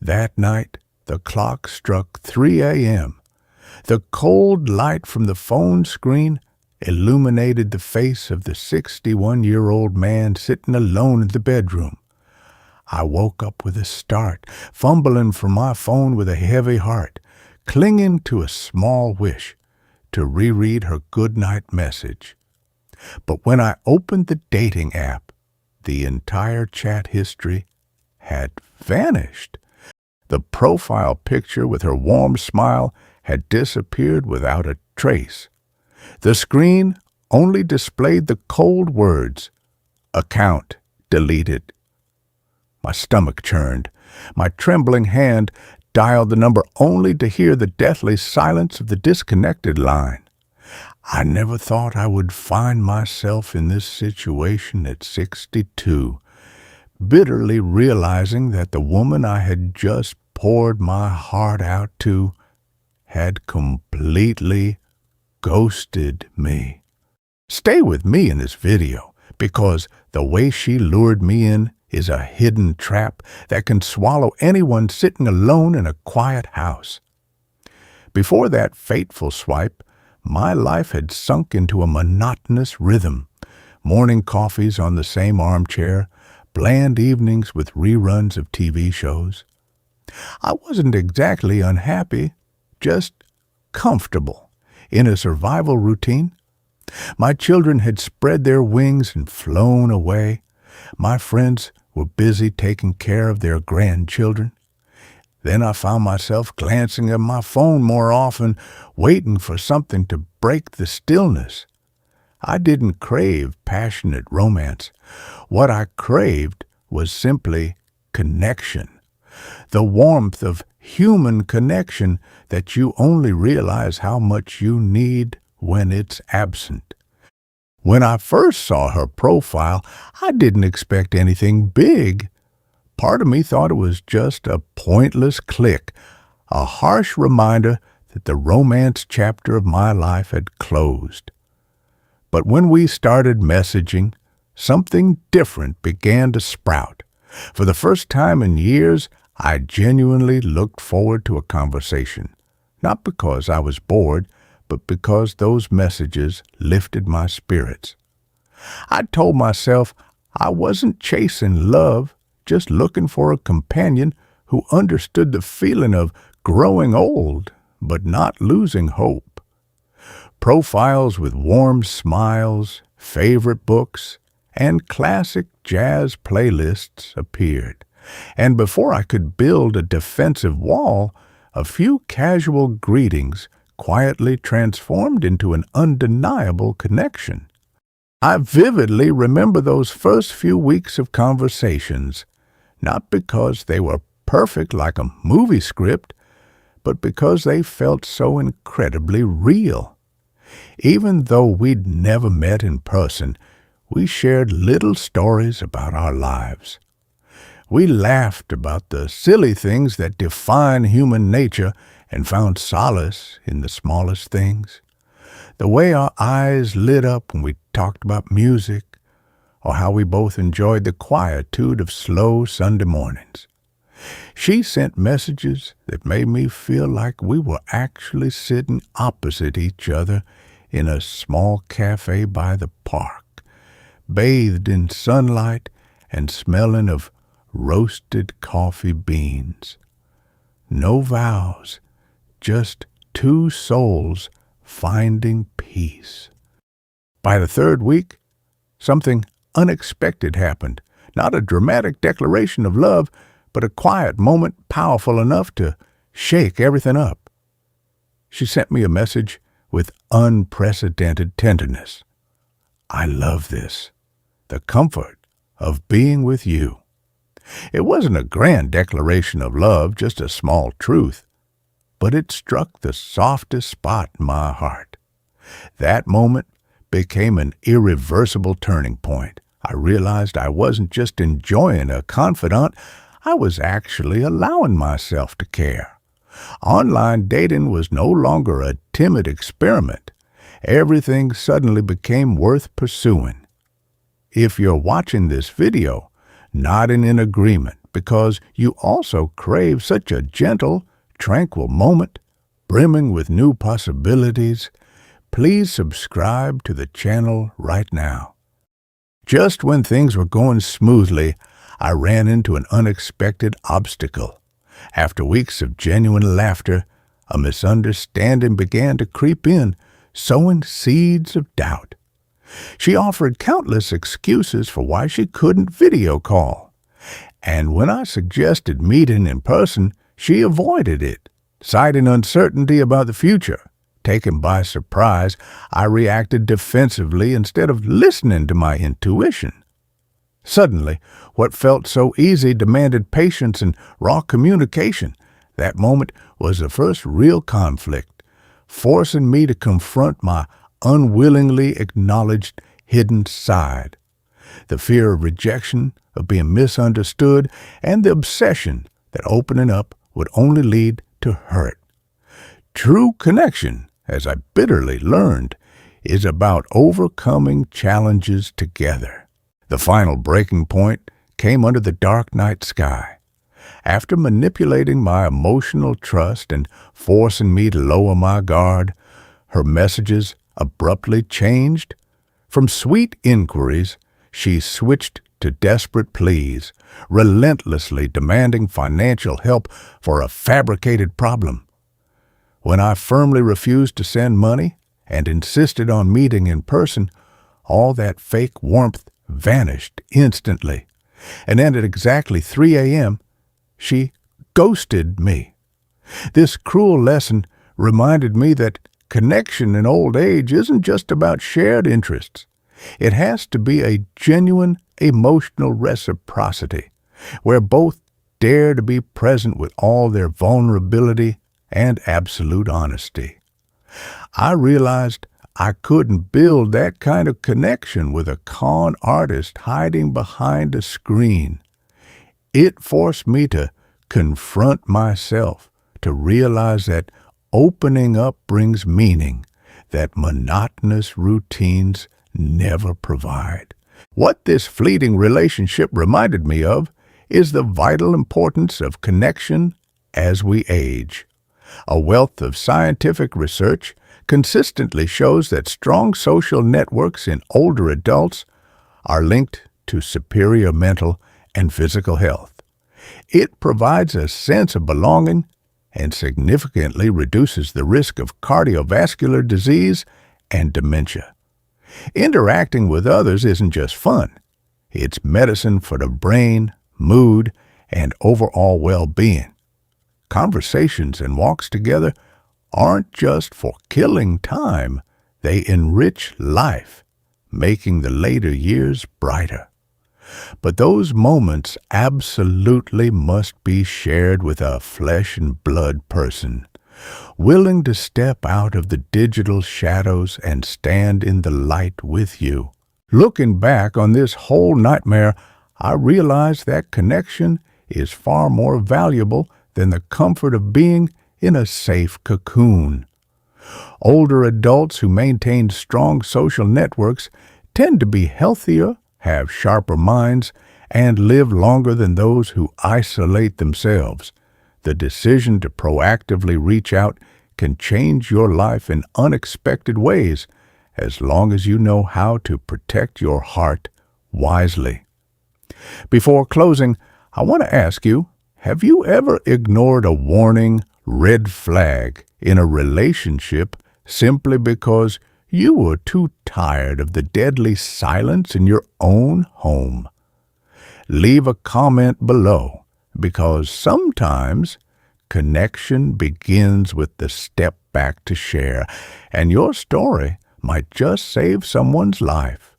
That night, the clock struck 3 a.m. The cold light from the phone screen illuminated the face of the 61-year-old man sitting alone in the bedroom. I woke up with a start, fumbling for my phone with a heavy heart, clinging to a small wish to reread her goodnight message. But when I opened the dating app, the entire chat history had vanished. The profile picture with her warm smile had disappeared without a trace. The screen only displayed the cold words, "Account deleted." My stomach churned. My trembling hand dialed the number only to hear the deathly silence of the disconnected line. I never thought I would find myself in this situation at 62, bitterly realizing that the woman I had just poured my heart out to had completely ghosted me. Stay with me in this video, because the way she lured me in is a hidden trap that can swallow anyone sitting alone in a quiet house. Before that fateful swipe, my life had sunk into a monotonous rhythm. Morning coffees on the same armchair, bland evenings with reruns of TV shows. I wasn't exactly unhappy, just comfortable in a survival routine. My children had spread their wings and flown away. My friends were busy taking care of their grandchildren. Then I found myself glancing at my phone more often, waiting for something to break the stillness. I didn't crave passionate romance. What I craved was simply connection. The warmth of human connection that you only realize how much you need when it's absent. When I first saw her profile, I didn't expect anything big. Part of me thought it was just a pointless click, a harsh reminder that the romance chapter of my life had closed. But when we started messaging, something different began to sprout. For the first time in years, I genuinely looked forward to a conversation, not because I was bored, but because those messages lifted my spirits. I told myself I wasn't chasing love, just looking for a companion who understood the feeling of growing old, but not losing hope. Profiles with warm smiles, favorite books, and classic jazz playlists appeared. And before I could build a defensive wall, a few casual greetings quietly transformed into an undeniable connection. I vividly remember those first few weeks of conversations, not because they were perfect like a movie script, but because they felt so incredibly real. Even though we'd never met in person, we shared little stories about our lives. We laughed about the silly things that define human nature and found solace in the smallest things. The way our eyes lit up when we talked about music, or how we both enjoyed the quietude of slow Sunday mornings. She sent messages that made me feel like we were actually sitting opposite each other in a small cafe by the park, bathed in sunlight and smelling of roasted coffee beans. No vows, just two souls finding peace. By the third week, something unexpected happened. Not a dramatic declaration of love, but a quiet moment powerful enough to shake everything up. She sent me a message with unprecedented tenderness. "I love this. The comfort of being with you." It wasn't a grand declaration of love, just a small truth, but it struck the softest spot in my heart. That moment became an irreversible turning point. I realized I wasn't just enjoying a confidant, I was actually allowing myself to care. Online dating was no longer a timid experiment. Everything suddenly became worth pursuing. If you're watching this video, nodding in agreement, because you also crave such a gentle, tranquil moment, brimming with new possibilities, please subscribe to the channel right now. Just when things were going smoothly, I ran into an unexpected obstacle. After weeks of genuine laughter, a misunderstanding began to creep in, sowing seeds of doubt. She offered countless excuses for why she couldn't video call. And when I suggested meeting in person, she avoided it, citing uncertainty about the future. Taken by surprise, I reacted defensively instead of listening to my intuition. Suddenly, what felt so easy demanded patience and raw communication. That moment was the first real conflict, forcing me to confront my unwillingly acknowledged hidden side. The fear of rejection, of being misunderstood, and the obsession that opening up would only lead to hurt. True connection, as I bitterly learned, is about overcoming challenges together. The final breaking point came under the dark night sky. After manipulating my emotional trust and forcing me to lower my guard, her messages abruptly changed. From sweet inquiries, she switched to desperate pleas, relentlessly demanding financial help for a fabricated problem. When I firmly refused to send money and insisted on meeting in person, all that fake warmth vanished instantly. And then at exactly 3 a.m., she ghosted me. This cruel lesson reminded me that connection in old age isn't just about shared interests. It has to be a genuine emotional reciprocity, where both dare to be present with all their vulnerability and absolute honesty. I realized I couldn't build that kind of connection with a con artist hiding behind a screen. It forced me to confront myself, to realize that opening up brings meaning that monotonous routines never provide. What this fleeting relationship reminded me of is the vital importance of connection as we age. A wealth of scientific research consistently shows that strong social networks in older adults are linked to superior mental and physical health. It provides a sense of belonging and significantly reduces the risk of cardiovascular disease and dementia. Interacting with others isn't just fun. It's medicine for the brain, mood, and overall well-being. Conversations and walks together aren't just for killing time. They enrich life, making the later years brighter. But those moments absolutely must be shared with a flesh and blood person, willing to step out of the digital shadows and stand in the light with you. Looking back on this whole nightmare, I realized that connection is far more valuable than the comfort of being in a safe cocoon. Older adults who maintain strong social networks tend to be healthier, have sharper minds, and live longer than those who isolate themselves. The decision to proactively reach out can change your life in unexpected ways, as long as you know how to protect your heart wisely. Before closing, I want to ask you, have you ever ignored a warning red flag in a relationship simply because you were too tired of the deadly silence in your own home? Leave a comment below, because sometimes connection begins with the step back to share, and your story might just save someone's life.